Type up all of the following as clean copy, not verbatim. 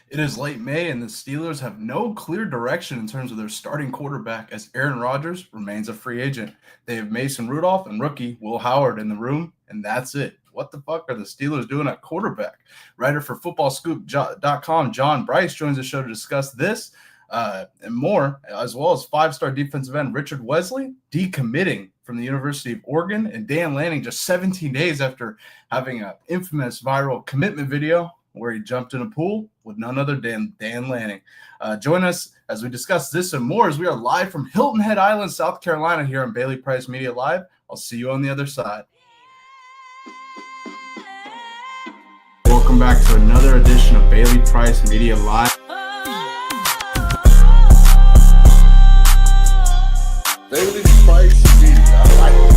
It is late May, and the Steelers have no clear direction in terms of their starting quarterback as Aaron Rodgers remains a free agent. They have Mason Rudolph and rookie Will Howard in the room, and that's it. What the fuck are the Steelers doing at quarterback? Writer for FootballScoop.com, John Brice, joins the show to discuss this and more, as well as five-star defensive end Richard Wesley decommitting from the University of Oregon, and Dan Lanning just 17 days after having an infamous viral commitment video where he jumped in a pool with none other than Dan Lanning. Join us as we discuss this and more as we are live from Hilton Head Island, South Carolina here on Bailey Price Media Live. I'll see you on the other side. Welcome back to another edition of Bailey Price Media Live. Bailey Price Media Live.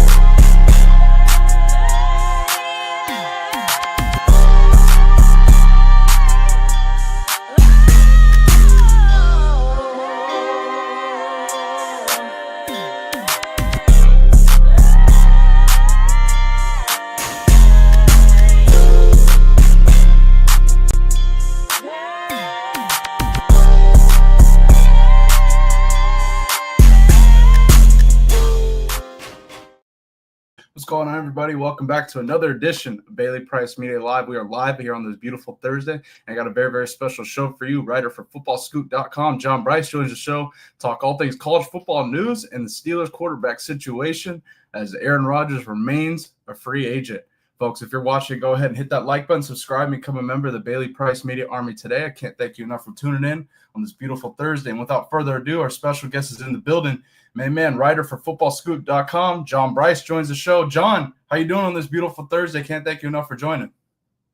What's going on, everybody? Welcome back to another edition of Bailey Price Media Live. We are live here on this beautiful Thursday, and I got a very, very special show for you. Writer for FootballScoop.com, John Brice, joins the show, talk all things college football news and the Steelers quarterback situation as Aaron Rodgers remains a free agent. Folks, if you're watching, go ahead and hit that like button, subscribe, become a member of the Bailey Price Media Army today. I can't thank you enough for tuning in on this beautiful Thursday. And without further ado, our special guest is in the building. Man, writer for FootballScoop.com, John Brice, joins the show. John, how you doing on this beautiful Thursday? Can't thank you enough for joining.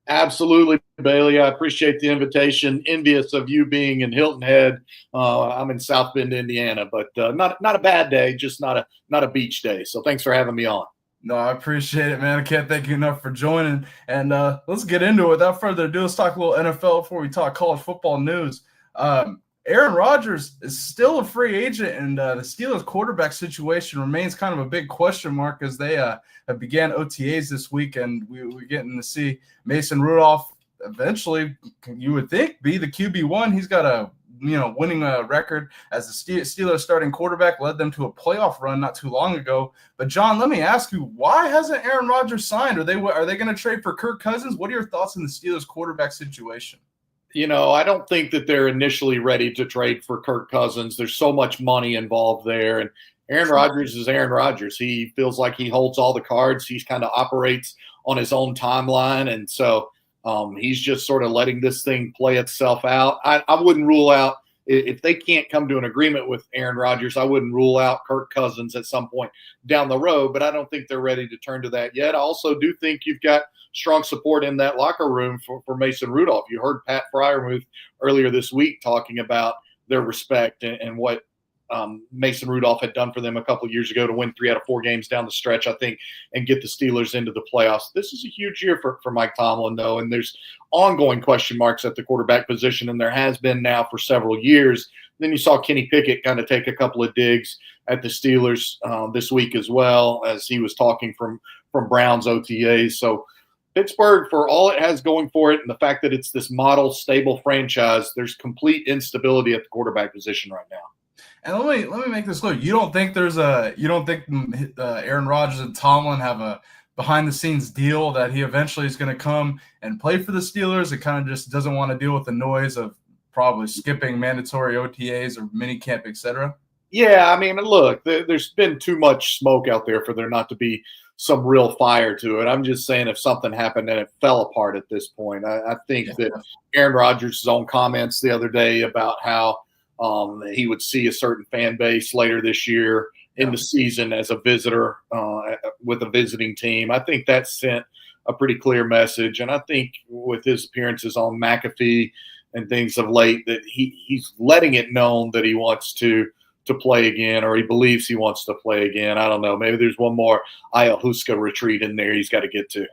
Absolutely, Bailey. I appreciate the invitation. Envious of you being in Hilton Head. I'm in South Bend, Indiana, but not a bad day, just not a beach day. So thanks for having me on. No, I appreciate it, man. I can't thank you enough for joining. And let's get into it. Without further ado, let's talk a little NFL before we talk college football news. Aaron Rodgers is still a free agent, and the Steelers quarterback situation remains kind of a big question mark as they have began OTAs this week, and we're getting to see Mason Rudolph eventually, you would think, be the QB1. He's got a winning record as the Steelers starting quarterback, led them to a playoff run not too long ago. But John, let me ask you, why hasn't Aaron Rodgers signed? Are they going to trade for Kirk Cousins? What are your thoughts on the Steelers quarterback situation? I don't think that they're initially ready to trade for Kirk Cousins. There's so much money involved there. And Aaron Rodgers is Aaron Rodgers. He feels like he holds all the cards. He kind of operates on his own timeline. And so he's just sort of letting this thing play itself out. I wouldn't rule out, if they can't come to an agreement with Aaron Rodgers, I wouldn't rule out Kirk Cousins at some point down the road, but I don't think they're ready to turn to that yet. I also do think you've got strong support in that locker room for Mason Rudolph. You heard Pat Fryermuth earlier this week talking about their respect and what Mason Rudolph had done for them a couple of years ago to win 3 out of 4 games down the stretch, I think, and get the Steelers into the playoffs. This is a huge year for Mike Tomlin, though, and there's ongoing question marks at the quarterback position, and there has been now for several years. Then you saw Kenny Pickett kind of take a couple of digs at the Steelers this week as well, as he was talking from Browns OTAs. So Pittsburgh, for all it has going for it and the fact that it's this model, stable franchise, there's complete instability at the quarterback position right now. And let me make this clear. You don't think Aaron Rodgers and Tomlin have a behind the scenes deal that he eventually is going to come and play for the Steelers? It kind of just doesn't want to deal with the noise of probably skipping mandatory OTAs or mini camp, etc. Yeah, I mean, look, there's been too much smoke out there for there not to be some real fire to it. I'm just saying if something happened and it fell apart at this point, I think that Aaron Rodgers' own comments the other day about how he would see a certain fan base later this year in the season as a visitor with a visiting team, I think that sent a pretty clear message. And I think with his appearances on McAfee and things of late that he's letting it known that he wants to play again, or he believes he wants to play again. I don't know. Maybe there's one more ayahuasca retreat in there he's got to get to.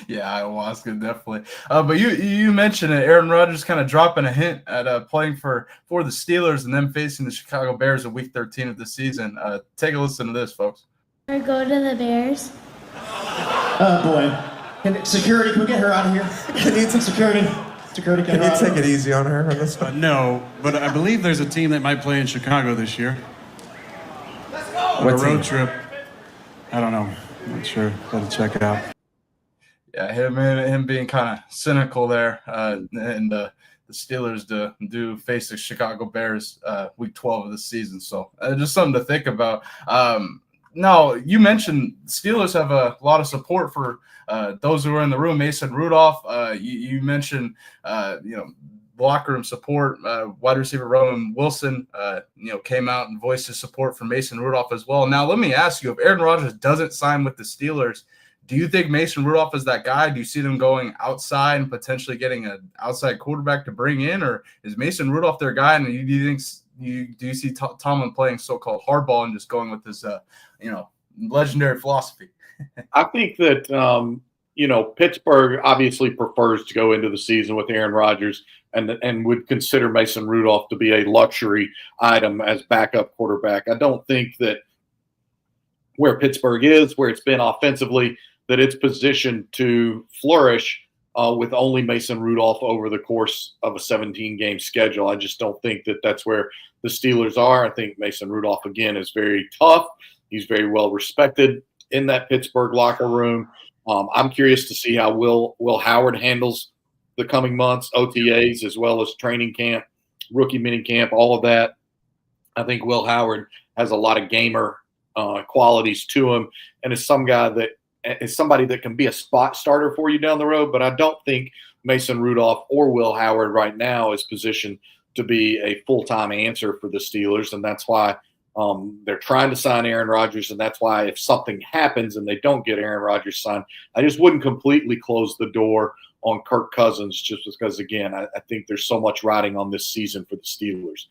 Yeah, ayahuasca, definitely. But you mentioned it. Aaron Rodgers kind of dropping a hint at playing for the Steelers and then facing the Chicago Bears in Week 13 of the season. Take a listen to this, folks. Or go to the Bears. Oh, boy. Security, can we get her out of here? I need some security. Security Can you take it easy on her on this one? No, but I believe there's a team that might play in Chicago this year. Let's go. On a road trip. I don't know. I'm not sure. Got to check it out. Yeah, him being kind of cynical there, and the Steelers do face the Chicago Bears week 12 of the season. So just something to think about. Now, you mentioned Steelers have a lot of support for those who are in the room. Mason Rudolph, you mentioned, locker room support. Wide receiver Roman Wilson, came out and voiced his support for Mason Rudolph as well. Now, let me ask you, if Aaron Rodgers doesn't sign with the Steelers, do you think Mason Rudolph is that guy? Do you see them going outside and potentially getting an outside quarterback to bring in, or is Mason Rudolph their guy? And do you see Tomlin playing so-called hardball and just going with this, legendary philosophy? I think that Pittsburgh obviously prefers to go into the season with Aaron Rodgers and would consider Mason Rudolph to be a luxury item as backup quarterback. I don't think that where Pittsburgh is, where it's been offensively, that it's positioned to flourish with only Mason Rudolph over the course of a 17-game schedule. I just don't think that that's where the Steelers are. I think Mason Rudolph, again, is very tough. He's very well respected in that Pittsburgh locker room. I'm curious to see how Will Howard handles the coming months, OTAs, as well as training camp, rookie mini camp, all of that. I think Will Howard has a lot of gamer qualities to him, and is somebody that can be a spot starter for you down the road. But I don't think Mason Rudolph or Will Howard right now is positioned to be a full-time answer for the Steelers, and that's why they're trying to sign Aaron Rodgers, and that's why if something happens and they don't get Aaron Rodgers signed, I just wouldn't completely close the door on Kirk Cousins, just because, again, I think there's so much riding on this season for the Steelers.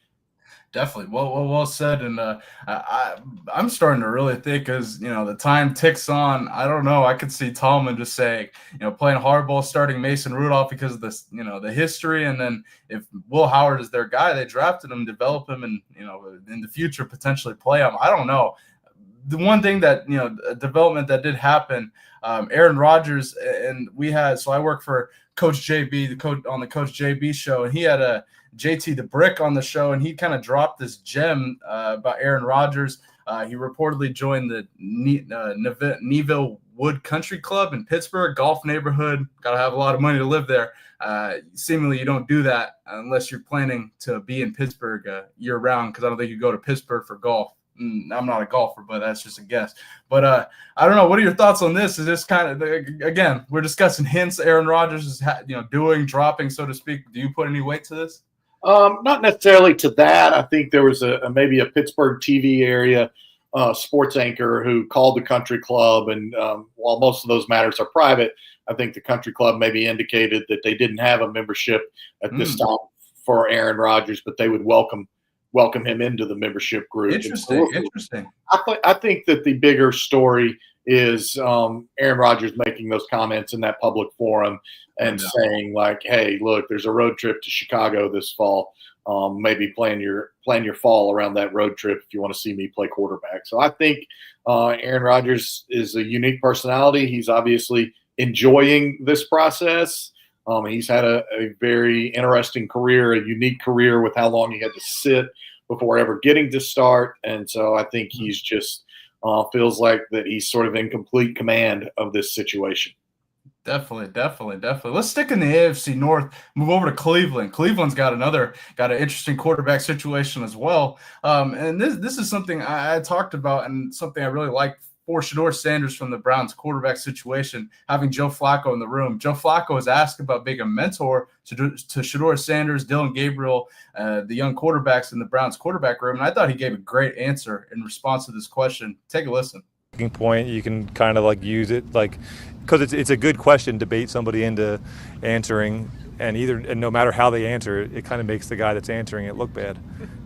Definitely. Well said. And I'm starting to really think, as the time ticks on, I don't know. I could see Tomlin just saying, playing hardball, starting Mason Rudolph because of this, the history. And then if Will Howard is their guy, they drafted him, develop him, and in the future potentially play him. I don't know. The one thing that a development that did happen, Aaron Rodgers, and I work for Coach JB, on the Coach JB show, and he had a JT the Brick on the show, and he kind of dropped this gem about Aaron Rodgers. He reportedly joined the Neville Wood Country Club in Pittsburgh, golf neighborhood. Got to have a lot of money to live there. Seemingly, you don't do that unless you're planning to be in Pittsburgh year round, because I don't think you go to Pittsburgh for golf. I'm not a golfer, but that's just a guess. But I don't know. What are your thoughts on this? Is this kind of, again, we're discussing hints Aaron Rodgers is dropping, so to speak. Do you put any weight to this? Not necessarily to that. I think there was maybe a Pittsburgh TV area sports anchor who called the country club, and while most of those matters are private, I think the country club maybe indicated that they didn't have a membership at this time for Aaron Rodgers, but they would welcome him into the membership group. Interesting. I think that the bigger story is Aaron Rodgers making those comments in that public forum and saying, like, hey, look, there's a road trip to Chicago this fall. Maybe plan your fall around that road trip if you want to see me play quarterback. So I think Aaron Rodgers is a unique personality. He's obviously enjoying this process. He's had a very interesting career, a unique career with how long he had to sit before ever getting to start. And so I think he's just feels like that he's sort of in complete command of this situation. Definitely. Let's stick in the AFC North, move over to Cleveland. Cleveland's got an interesting quarterback situation as well. And this is something I talked about, and something I really liked for Shedeur Sanders from the Browns quarterback situation, having Joe Flacco in the room. Joe Flacco was asked about being a mentor to Shedeur Sanders, Dylan Gabriel, the young quarterbacks in the Browns quarterback room. And I thought he gave a great answer in response to this question. Take a listen. Point, you can kind of like use it because it's a good question to bait somebody into answering, and no matter how they answer it, it kind of makes the guy that's answering it look bad.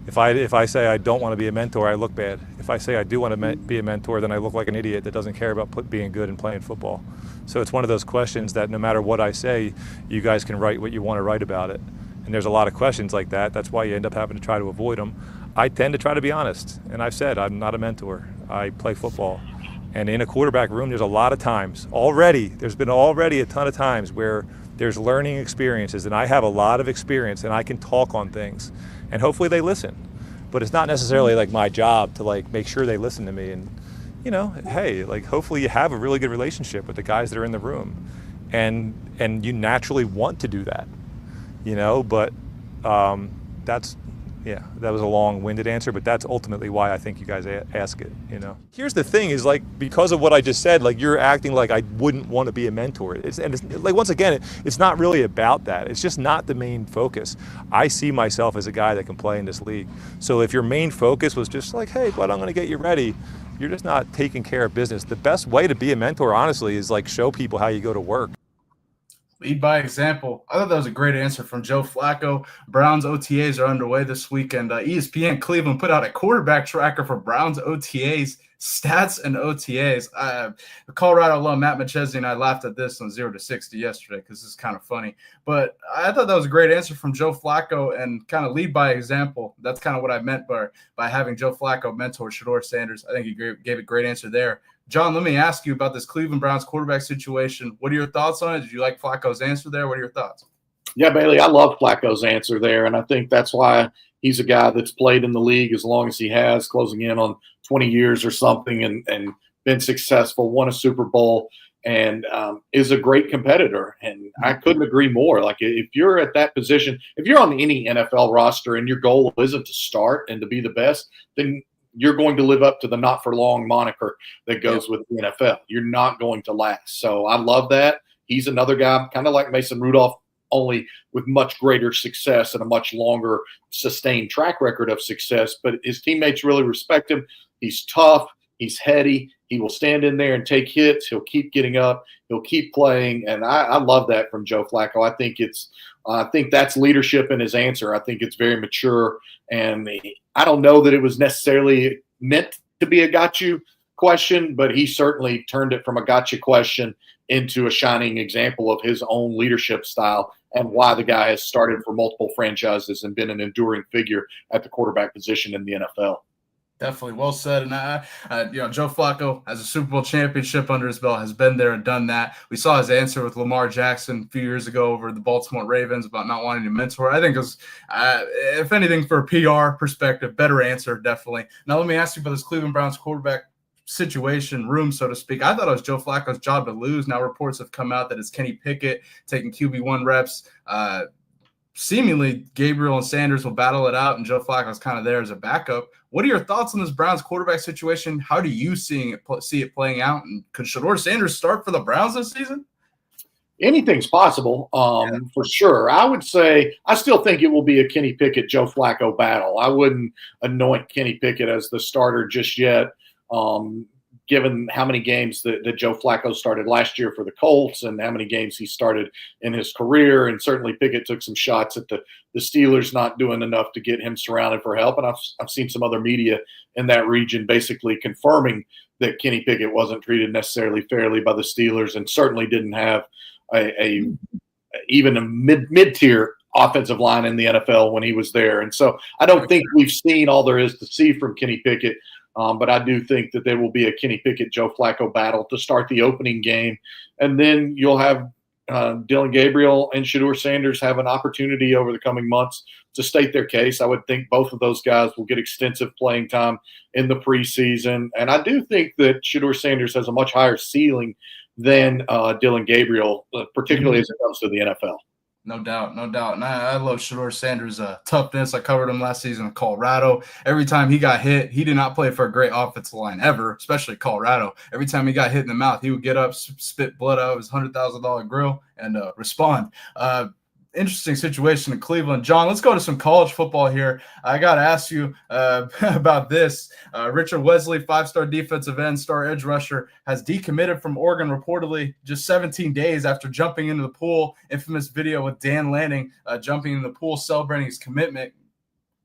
If I say I don't want to be a mentor, I look bad. If I say I do want to be a mentor, then I look like an idiot that doesn't care about being good and playing football. So it's one of those questions that no matter what I say, you guys can write what you want to write about it. And there's a lot of questions like that. That's why you end up having to try to avoid them. I tend to try to be honest, and I've said I'm not a mentor. I play football. And in a quarterback room, there's a lot of times there's been already a ton of times where There's learning experiences, and I have a lot of experience, and I can talk on things, and hopefully they listen. But it's not necessarily like my job to like make sure they listen to me. And hey, like hopefully you have a really good relationship with the guys that are in the room, and you naturally want to do that, But that was a long-winded answer, but that's ultimately why I think you guys ask it, Here's the thing is, like, because of what I just said, like, you're acting like I wouldn't want to be a mentor. It's like, once again, it's not really about that. It's just not the main focus. I see myself as a guy that can play in this league. So if your main focus was just like, hey, bud, I'm going to get you ready, you're just not taking care of business. The best way to be a mentor, honestly, is like show people how you go to work. Lead by example. I thought that was a great answer from Joe Flacco. Browns OTAs are underway this weekend. ESPN Cleveland put out a quarterback tracker for Browns OTAs, stats and OTAs. Colorado alum Matt McChesney and I laughed at this on 0 to 60 yesterday because this is kind of funny. But I thought that was a great answer from Joe Flacco and kind of lead by example. That's kind of what I meant by having Joe Flacco mentor Shedeur Sanders. I think he gave a great answer there. John, let me ask you about this Cleveland Browns quarterback situation. What are your thoughts on it? Did you like Flacco's answer there? What are your thoughts? Yeah, Bailey, I love Flacco's answer there, and I think that's why he's a guy that's played in the league as long as he has, closing in on 20 years or something, and been successful, won a Super Bowl, and is a great competitor. And I couldn't agree more. Like, if you're at that position, if you're on any NFL roster and your goal isn't to start and to be the best, then you're going to live up to the not for long moniker that goes with the NFL. You're not going to last. So I love that. He's another guy, kind of like Mason Rudolph, only with much greater success and a much longer sustained track record of success. But his teammates really respect him. He's tough. He's heady. He will stand in there and take hits. He'll keep getting up. He'll keep playing. And I love that from Joe Flacco. I think that's leadership in his answer. I think it's very mature. And I don't know that it was necessarily meant to be a got you question, but he certainly turned it from a gotcha question into a shining example of his own leadership style and why the guy has started for multiple franchises and been an enduring figure at the quarterback position in the NFL. Definitely well said. And Joe Flacco has a Super Bowl championship under his belt, has been there and done that. We saw his answer with Lamar Jackson a few years ago over the Baltimore Ravens about not wanting to mentor. I think it was, if anything, for a PR perspective, better answer, definitely. Now, let me ask you about this Cleveland Browns quarterback situation room, so to speak. I thought it was Joe Flacco's job to lose. Now reports have come out that it's Kenny Pickett taking QB1 reps. Seemingly, Gabriel and Sanders will battle it out, and Joe Flacco's kind of there as a backup. What are your thoughts on this Browns quarterback situation? How do you see it playing out? And could Shedeur Sanders start for the Browns this season? Anything's possible, for sure. I would say I still think it will be a Kenny Pickett, Joe Flacco battle. I wouldn't anoint Kenny Pickett as the starter just yet, given how many games that Joe Flacco started last year for the Colts and how many games he started in his career. And certainly Pickett took some shots at the Steelers not doing enough to get him surrounded for help. And I've seen some other media in that region basically confirming that Kenny Pickett wasn't treated necessarily fairly by the Steelers and certainly didn't have even a mid-tier offensive line in the NFL when he was there. And so I don't think we've seen all there is to see from Kenny Pickett. But I do think that there will be a Kenny Pickett, Joe Flacco battle to start the opening game. And then you'll have Dylan Gabriel and Shedeur Sanders have an opportunity over the coming months to state their case. I would think both of those guys will get extensive playing time in the preseason. And I do think that Shedeur Sanders has a much higher ceiling than Dylan Gabriel, particularly as it comes to the NFL. No doubt, no doubt. And I love Shedeur Sanders' toughness. I covered him last season in Colorado. Every time he got hit, he did not play for a great offensive line ever, especially Colorado. Every time he got hit in the mouth, he would get up, spit blood out of his $100,000 grill, and respond. Interesting situation in Cleveland. John, let's go to some college football here. I got to ask you about this. Richard Wesley, five-star defensive end, star edge rusher, has decommitted from Oregon reportedly just 17 days after jumping into the pool. Infamous video with Dan Lanning jumping in the pool, celebrating his commitment.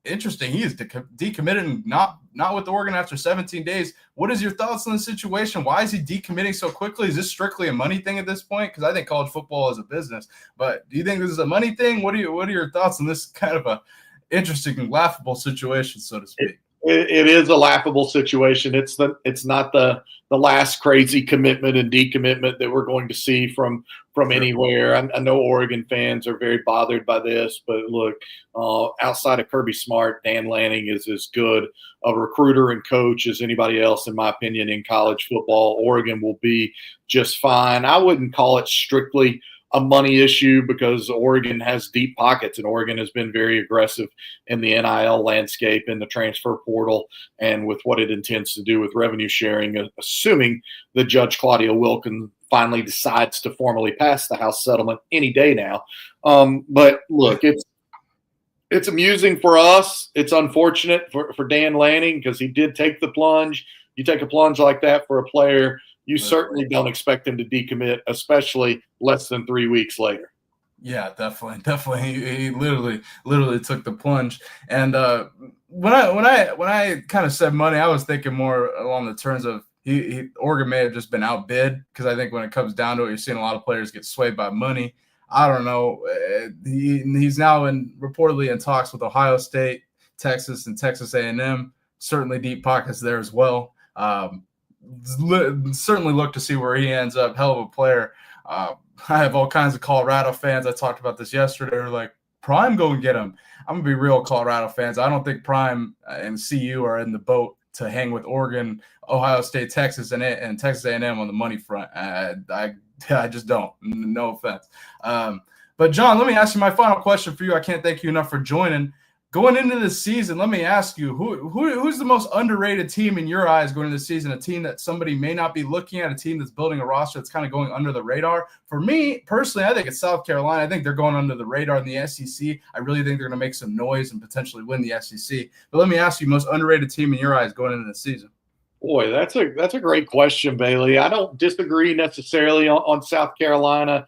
Interesting. He is decommitted and not with Oregon after 17 days. What is your thoughts on the situation? Why is he decommitting so quickly? Is this strictly a money thing at this point? Because I think college football is a business. But do you think this is a money thing? What are your thoughts on this kind of a interesting and laughable situation, so to speak? it is a laughable situation. It's not the last crazy commitment and decommitment that we're going to see from anywhere. I know Oregon fans are very bothered by this, but look, outside of Kirby Smart, Dan Lanning is as good a recruiter and coach as anybody else, in my opinion, in college football. Oregon will be just fine. I wouldn't call it strictly a money issue because Oregon has deep pockets, and Oregon has been very aggressive in the NIL landscape, in the transfer portal, and with what it intends to do with revenue sharing, assuming that Judge Claudia Wilkin finally decides to formally pass the House settlement any day now. But look, it's amusing for us. It's unfortunate for Dan Lanning because he did take the plunge. You take a plunge like that for a player, you certainly don't expect him to decommit, especially less than 3 weeks later. Yeah, definitely. He literally took the plunge. And when I kind of said money, I was thinking more along the terms of Oregon may have just been outbid, because I think when it comes down to it, you're seeing a lot of players get swayed by money. I don't know. He's now reportedly in talks with Ohio State, Texas, and Texas A&M. Certainly deep pockets there as well. Certainly look to see where he ends up. Hell of a player. I have all kinds of Colorado fans. I talked about this yesterday. They're like, Prime, go and get him. I'm going to be real, Colorado fans. I don't think Prime and CU are in the boat to hang with Oregon, Ohio State, Texas, and Texas A&M on the money front. I just don't. No offense. But, John, let me ask you my final question for you. I can't thank you enough for joining. Going into the season, let me ask you, who's the most underrated team in your eyes going into the season? A team that somebody may not be looking at, a team that's building a roster that's kind of going under the radar? For me, personally, I think it's South Carolina. I think they're going under the radar in the SEC. I really think they're going to make some noise and potentially win the SEC. But let me ask you, most underrated team in your eyes going into the season? Boy, that's a great question, Bailey. I don't disagree necessarily on South Carolina.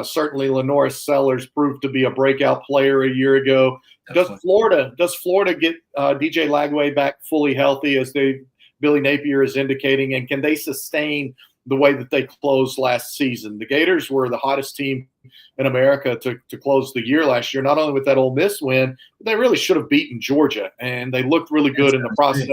Certainly, Lenora Sellers proved to be a breakout player a year ago. Definitely. Does Florida get DJ Lagway back fully healthy, as Billy Napier is indicating, and can they sustain the way that they closed last season? The Gators were the hottest team in America to close the year last year, not only with that Ole Miss win, but they really should have beaten Georgia, and they looked really good in the process.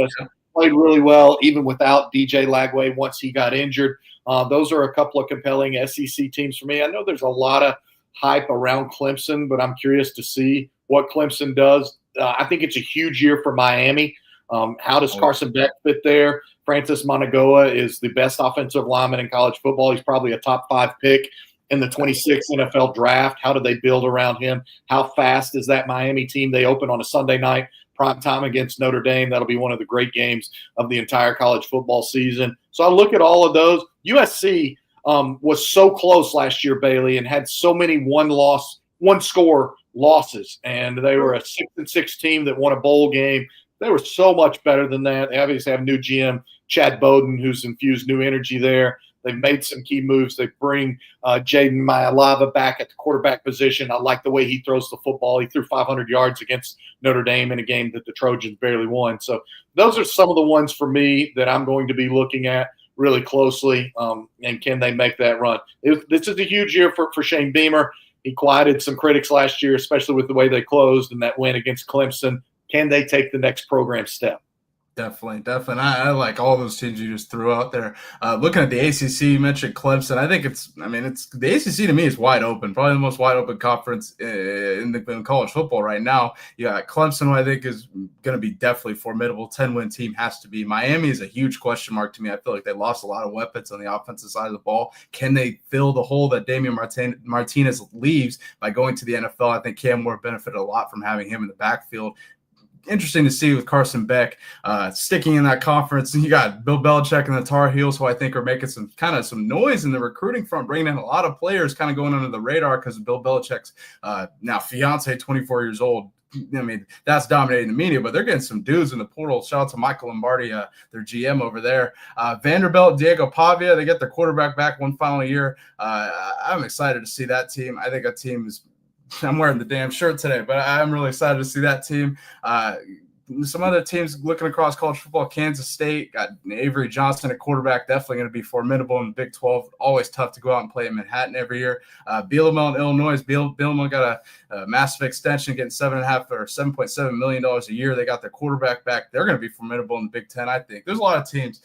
Played really well even without DJ Lagway once he got injured. Those are a couple of compelling SEC teams for me. I know there's a lot of hype around Clemson, but I'm curious to see what Clemson does. I think it's a huge year for Miami. How does Carson Beck fit there? Francis Managoa is the best offensive lineman in college football. He's probably a top 5 pick in the 26th NFL draft. How do they build around him? How fast is that Miami team? They open on a Sunday night, prime time against Notre Dame. That'll be one of the great games of the entire college football season. So I look at all of those. USC was so close last year, Bailey, and had so many one-score losses. And they were a 6-6 team that won a bowl game. They were so much better than that. They obviously have new GM Chad Bowden, who's infused new energy there. They've made some key moves. They bring Jaden Mayalava back at the quarterback position. I like the way he throws the football. He threw 500 yards against Notre Dame in a game that the Trojans barely won. So those are some of the ones for me that I'm going to be looking at really closely. And can they make that run? This is a huge year for Shane Beamer. He quieted some critics last year, especially with the way they closed and that win against Clemson. Can they take the next program step? Definitely. I like all those teams you just threw out there. Looking at the ACC, you mentioned Clemson. I think it's the ACC to me is wide open, probably the most wide open conference in college football right now. You got Clemson, who I think is going to be definitely formidable. 10-win team has to be. Miami is a huge question mark to me. I feel like they lost a lot of weapons on the offensive side of the ball. Can they fill the hole that Damian Martinez leaves by going to the NFL? I think Cam Ward benefited a lot from having him in the backfield. Interesting to see with Carson Beck sticking in that conference. And you got Bill Belichick and the Tar Heels, who I think are making some noise in the recruiting front, bringing in a lot of players kind of going under the radar because of Bill Belichick's now fiance, 24 years old. I mean, that's dominating the media, but they're getting some dudes in the portal. Shout out to Michael Lombardi, their GM over there. Vanderbilt, Diego Pavia, they get their quarterback back one final year. I'm excited to see that team. I think that team is – I'm wearing the damn shirt today, but I'm really excited to see that team. some other teams looking across college football, Kansas State got Avery Johnson at quarterback, definitely going to be formidable in the Big 12. Always tough to go out and play in Manhattan every year. Bielema in Illinois, Bielema got a massive extension, getting $7.7 million a year. They got their quarterback back. They're going to be formidable in the Big 10, I think. There's a lot of teams,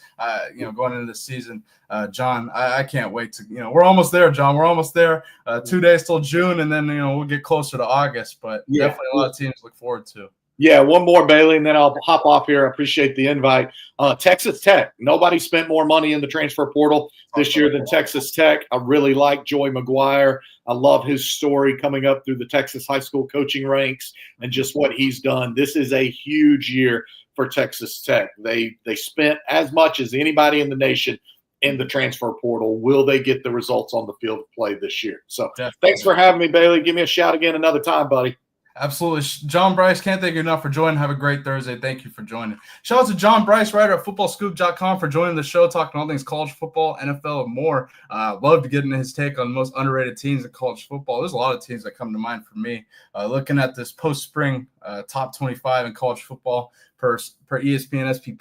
going into this season. John, I can't wait to, we're almost there, John. We're almost there. 2 days till June, and then, we'll get closer to August. But definitely a lot of teams to look forward to. Yeah, one more, Bailey, and then I'll hop off here. I appreciate the invite. Texas Tech. Nobody spent more money in the transfer portal this year than Texas Tech. I really like Joey McGuire. I love his story coming up through the Texas high school coaching ranks and just what he's done. This is a huge year for Texas Tech. They spent as much as anybody in the nation in the transfer portal. Will they get the results on the field of play this year? So Thanks for having me, Bailey. Give me a shout again another time, buddy. Absolutely. John Brice, can't thank you enough for joining. Have a great Thursday. Thank you for joining. Shout out to John Brice, writer at footballscoop.com, for joining the show, talking all things college football, NFL, and more. Love to get into his take on the most underrated teams in college football. There's a lot of teams that come to mind for me. Looking at this post-spring top 25 in college football per ESPN SP+.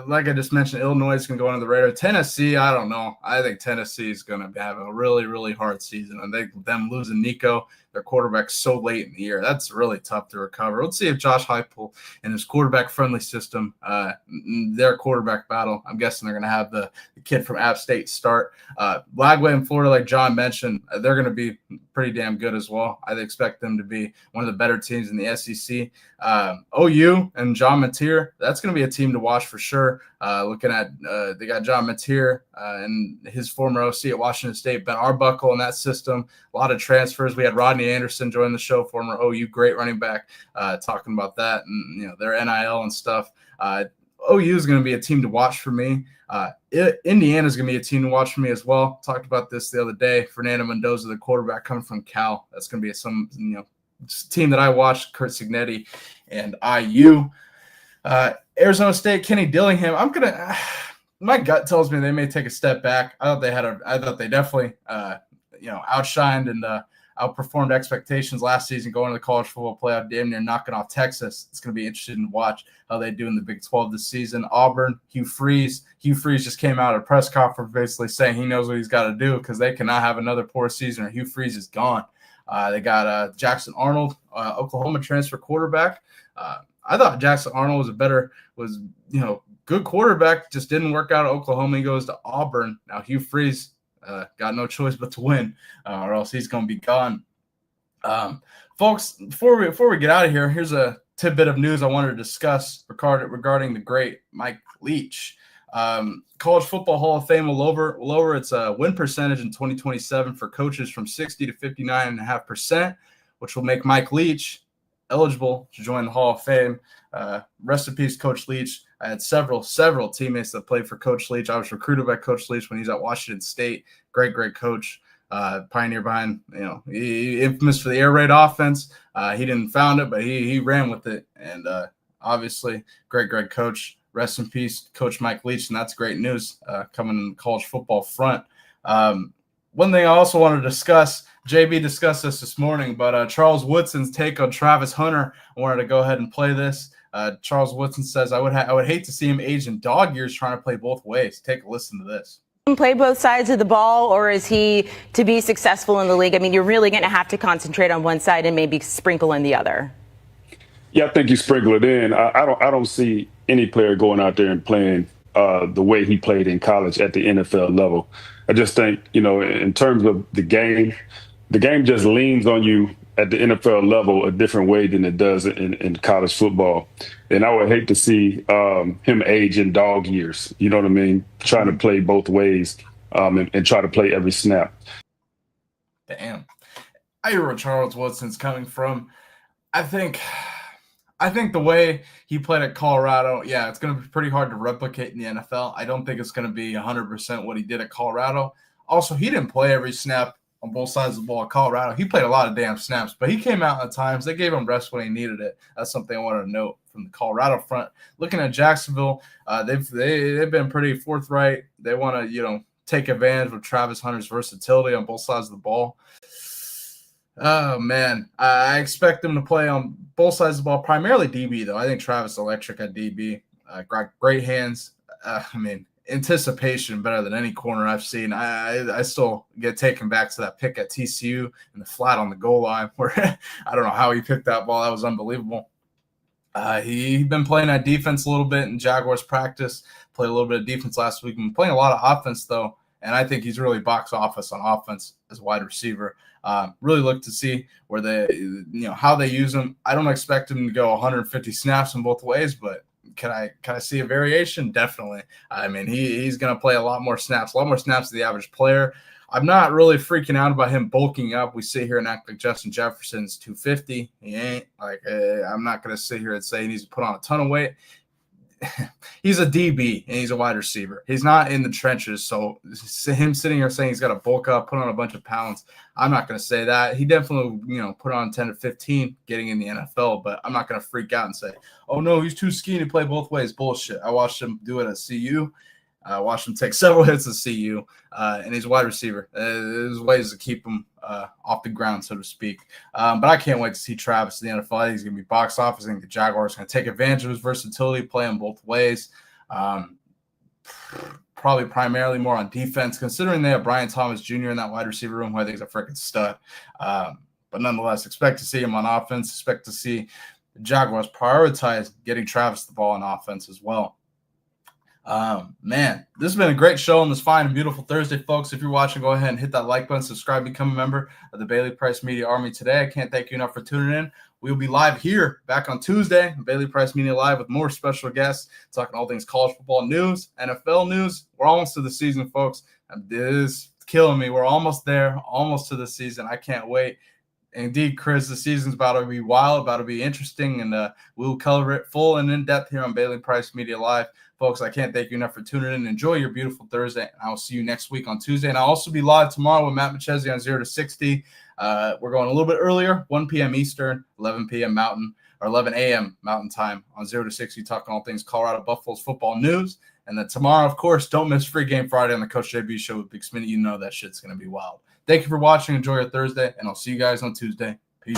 Like I just mentioned, Illinois is going to go under the radar. Tennessee, I don't know. I think Tennessee is going to have a really, really hard season. I think them losing Nico, their quarterback, so late in the year, that's really tough to recover. Let's see if Josh Heupel and his quarterback-friendly system, their quarterback battle, I'm guessing they're going to have the kid from App State start. Lagway in Florida, like John mentioned, they're going to be pretty damn good as well. I expect them to be one of the better teams in the SEC. OU and John Mateer, that's going to be a team to watch for sure. Looking at they got John Mateer and his former OC at Washington State, Ben Arbuckle in that system. A lot of transfers. We had Rodney Anderson join the show, former OU great running back, talking about that and their NIL and stuff. OU is going to be a team to watch for me. Indiana is going to be a team to watch for me as well. Talked about this the other day. Fernando Mendoza, the quarterback coming from Cal. That's going to be some team that I watched. Kurt Cignetti and IU. Arizona State, Kenny Dillingham. My gut tells me they may take a step back. I thought they definitely outshined and outperformed expectations last season, going to the college football playoff, damn near knocking off Texas. It's going to be interesting to watch how they do in the Big 12 this season. Auburn, Hugh Freeze just came out at a press conference basically saying he knows what he's got to do because they cannot have another poor season or Hugh Freeze is gone. They got Jackson Arnold, Oklahoma transfer quarterback. I thought Jackson Arnold was good quarterback, just didn't work out at Oklahoma. He goes to Auburn. Now Hugh Freeze got no choice but to win, or else he's going to be gone. Folks, before we get out of here, here's a tidbit of news I wanted to discuss regarding the great Mike Leach. College Football Hall of Fame will lower its win percentage in 2027 for coaches from 60 to 59.5%, which will make Mike Leach eligible to join the Hall of Fame. Rest in peace, Coach Leach. I had several teammates that played for Coach Leach. I was recruited by Coach Leach when he was at Washington State. Great coach. Pioneer behind, he infamous for the air raid offense. He didn't found it, but he ran with it. And obviously, great coach. Rest in peace, Coach Mike Leach. And that's great news coming in the college football front. One thing I also wanted to discuss, JB discussed this morning, but Charles Woodson's take on Travis Hunter. I wanted to go ahead and play this. Charles Woodson says, I would hate to see him age in dog years trying to play both ways. Take a listen to this. Play both sides of the ball, or is he to be successful in the league? I mean, you're really going to have to concentrate on one side and maybe sprinkle in the other. Yeah, I think you sprinkle it in. I don't see any player going out there and playing the way he played in college at the NFL level. I just think, in terms of the game just leans on you at the NFL level a different way than it does in college football. And I would hate to see him age in dog years. You know what I mean? Trying to play both ways and try to play every snap. Damn. I hear where Charles Woodson's coming from. I think the way he played at Colorado, yeah, it's going to be pretty hard to replicate in the NFL. I don't think it's going to be 100% what he did at Colorado. Also, he didn't play every snap on both sides of the ball at Colorado. He played a lot of damn snaps, but he came out at times. They gave him rest when he needed it. That's something I wanted to note from the Colorado front. Looking at Jacksonville, they've been pretty forthright. They want to, take advantage of Travis Hunter's versatility on both sides of the ball. Oh, man. I expect him to play on both sides of the ball, primarily DB, though. I think Travis electric at DB. Great hands. Anticipation better than any corner I've seen. I still get taken back to that pick at TCU and the flat on the goal line where I don't know how he picked that ball. That was unbelievable. He's been playing that defense a little bit in Jaguars practice, played a little bit of defense last week. Been playing a lot of offense, though, and I think he's really box office on offense as a wide receiver. Really look to see where how they use him. I don't expect him to go 150 snaps in both ways, but can I see a variation? Definitely. I mean, he's going to play a lot more snaps than the average player. I'm not really freaking out about him bulking up. We sit here and act like Justin Jefferson's 250. He ain't. I'm not going to sit here and say he needs to put on a ton of weight. He's a DB and he's a wide receiver. He's not in the trenches. So him sitting here saying he's got to bulk up, put on a bunch of pounds, I'm not going to say that. He definitely, put on 10 to 15 getting in the NFL, but I'm not going to freak out and say, oh no, he's too skinny to play both ways. Bullshit. I watched him do it at CU. I watched him take several hits at CU, and he's a wide receiver. There's ways to keep him off the ground, so to speak. But I can't wait to see Travis in the NFL. I think he's going to be box office. I think the Jaguars are going to take advantage of his versatility, play him both ways. Probably primarily more on defense, considering they have Brian Thomas Jr. in that wide receiver room, who I think is a freaking stud. But nonetheless, expect to see him on offense. Expect to see the Jaguars prioritize getting Travis the ball on offense as well. Man, this has been a great show on this fine and beautiful Thursday, folks. If you're watching, go ahead and hit that like button, subscribe, become a member of the Bailey Price Media Army today. I can't thank you enough for tuning in. We'll be live here back on Tuesday, Bailey Price Media Live, with more special guests talking all things college football news, NFL news. We're almost to the season, folks. This is killing me. We're almost there, almost to the season. I can't wait. Indeed, Chris, the season's about to be wild, about to be interesting, and we'll cover it full and in depth here on Bailey Price Media Live. Folks, I can't thank you enough for tuning in. Enjoy your beautiful Thursday, and I will see you next week on Tuesday. And I'll also be live tomorrow with Matt Machese on 0 to 60. We're going a little bit earlier, 1 p.m. Eastern, 11 p.m. Mountain, or 11 a.m. Mountain Time on 0 to 60, talking all things Colorado Buffaloes football news. And then tomorrow, of course, don't miss Free Game Friday on the Coach JB Show with Big Smitty. You know that shit's going to be wild. Thank you for watching. Enjoy your Thursday, and I'll see you guys on Tuesday. Peace.